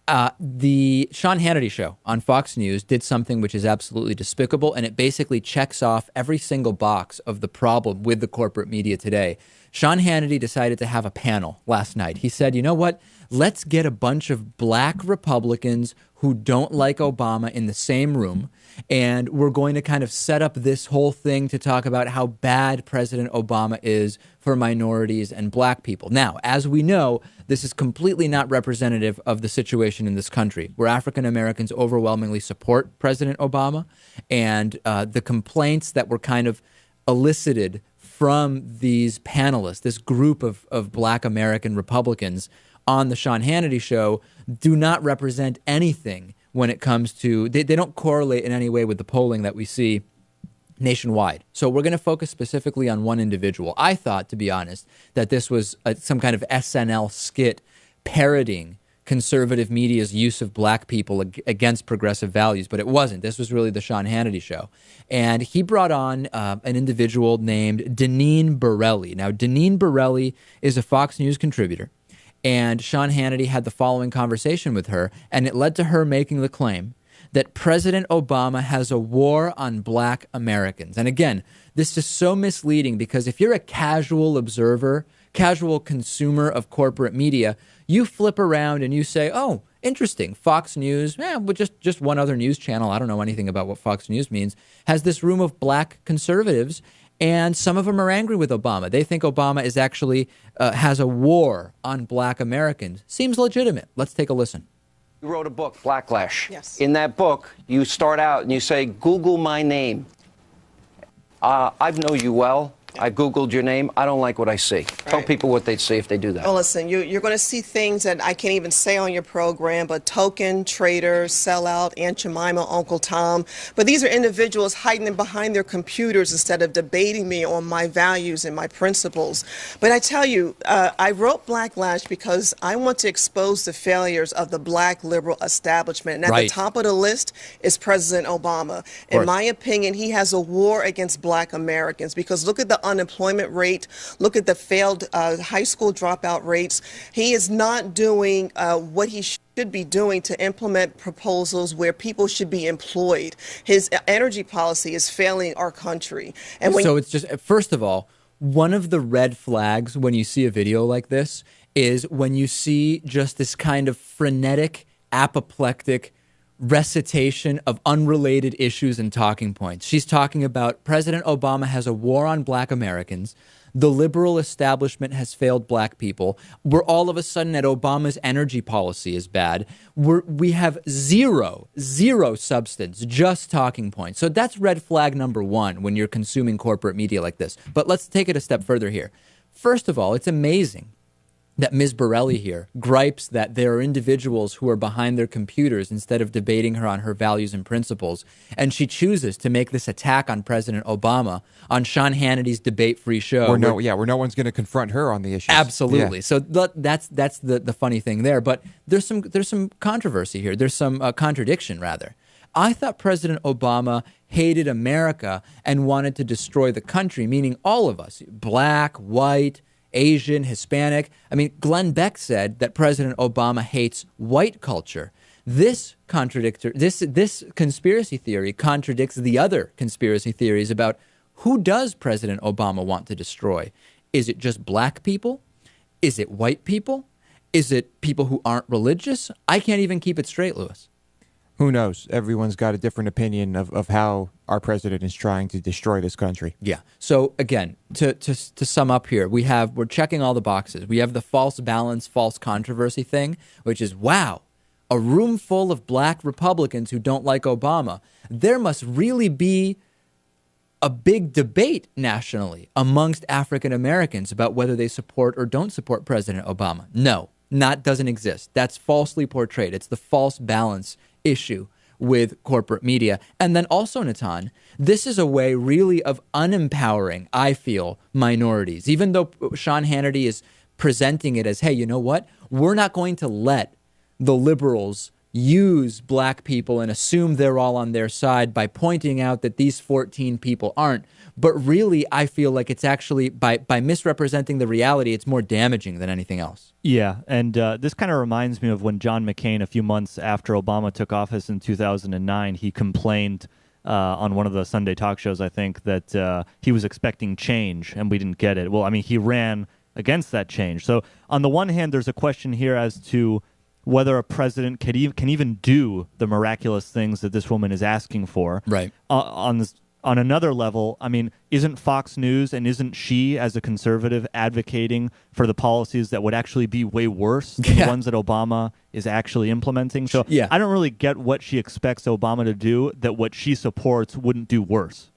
The Sean Hannity show on Fox News did something which is absolutely despicable, and it basically checks off every single box of the problem with the corporate media today. Sean Hannity decided to have a panel last night. He said, you know what? Let's get a bunch of black Republicans who don't like Obama in the same room, and we're going to kind of set up this whole thing to talk about how bad President Obama is for minorities and black people. Now, as we know, this is completely not representative of the situation in this country, where African Americans overwhelmingly support President Obama, and the complaints that were kind of elicited from these panelists, this group of black American Republicans on the Sean Hannity show, do not represent anything when it comes to, they don't correlate in any way with the polling that we see nationwide. So we're going to focus specifically on one individual. I thought, to be honest, that this was some kind of SNL skit parodying conservative media's use of black people against progressive values, but it wasn't. This was really the Sean Hannity show. And he brought on an individual named Deneen Borelli. Now, Deneen Borelli is a Fox News contributor, and Sean Hannity had the following conversation with her, and it led to her making the claim that President Obama has a war on black Americans. And again, this is so misleading, because if you're a casual observer, casual consumer of corporate media, you flip around and you say, oh, interesting, Fox News, but just one other news channel, I don't know anything about what Fox News means, has this room of black conservatives, and some of them are angry with Obama. They think Obama is actually has a war on black Americans. Seems legitimate. Let's take a listen. You wrote a book, Blacklash. Yes. In that book, you start out and you say, Google my name. I know you well. I Googled your name. I don't like what I see. Tell people what they'd see if they do that. Well, listen, you're going to see things that I can't even say on your program, but token, traitor, sellout, Aunt Jemima, Uncle Tom. But these are individuals hiding behind their computers instead of debating me on my values and my principles. But I tell you, I wrote Blacklash because I want to expose the failures of the black liberal establishment. And at the top of the list is President Obama. In my opinion, he has a war against black Americans, because look at the unemployment rate. Look at the failed high school dropout rates. He is not doing what he should be doing to implement proposals where people should be employed. His energy policy is failing our country. And so it's just, first of all, one of the red flags when you see a video like this is when you see just this kind of frenetic, apoplectic recitation of unrelated issues and talking points. She's talking about President Obama has a war on black Americans. The liberal establishment has failed black people. We're all of a sudden at Obama's energy policy is bad. We have zero substance, just talking points. So that's red flag number one when you're consuming corporate media like this. But let's take it a step further here. First of all, it's amazing that Ms. Borelli here gripes that there are individuals who are behind their computers instead of debating her on her values and principles. And she chooses to make this attack on President Obama on Sean Hannity's debate-free show. Where no one's going to confront her on the issues. Absolutely. Yeah. So that's the funny thing there. But there's some controversy here. There's some contradiction, rather. I thought President Obama hated America and wanted to destroy the country, meaning all of us, black, white, Asian, Hispanic. I mean, Glenn Beck said that President Obama hates white culture. This conspiracy theory contradicts the other conspiracy theories about who does President Obama want to destroy. Is it just black people? Is it white people? Is it people who aren't religious? I can't even keep it straight, Lewis. Who knows? Everyone's got a different opinion of how our president is trying to destroy this country. Yeah. So again, to sum up here, we're checking all the boxes. We have the false balance, false controversy thing, which is, wow, a room full of black Republicans who don't like Obama. There must really be a big debate nationally amongst African Americans about whether they support or don't support President Obama. No, doesn't exist. That's falsely portrayed. It's the false balance issue with corporate media. And then also, Natan, this is a way really of unempowering, I feel, minorities. Even though Sean Hannity is presenting it as, hey, you know what? We're not going to let the liberals use black people and assume they're all on their side by pointing out that these 14 people aren't. But really, I feel like it's actually, by misrepresenting the reality, it's more damaging than anything else. Yeah, and this kind of reminds me of when John McCain, a few months after Obama took office in 2009, he complained on one of the Sunday talk shows, I think, that he was expecting change and we didn't get it. Well, I mean, he ran against that change. So on the one hand, there's a question here as to whether a president can even do the miraculous things that this woman is asking for. Right. On another level, I mean, isn't Fox News and isn't she, as a conservative, advocating for the policies that would actually be way worse than the ones that Obama is actually implementing? So I don't really get what she expects Obama to do that what she supports wouldn't do worse.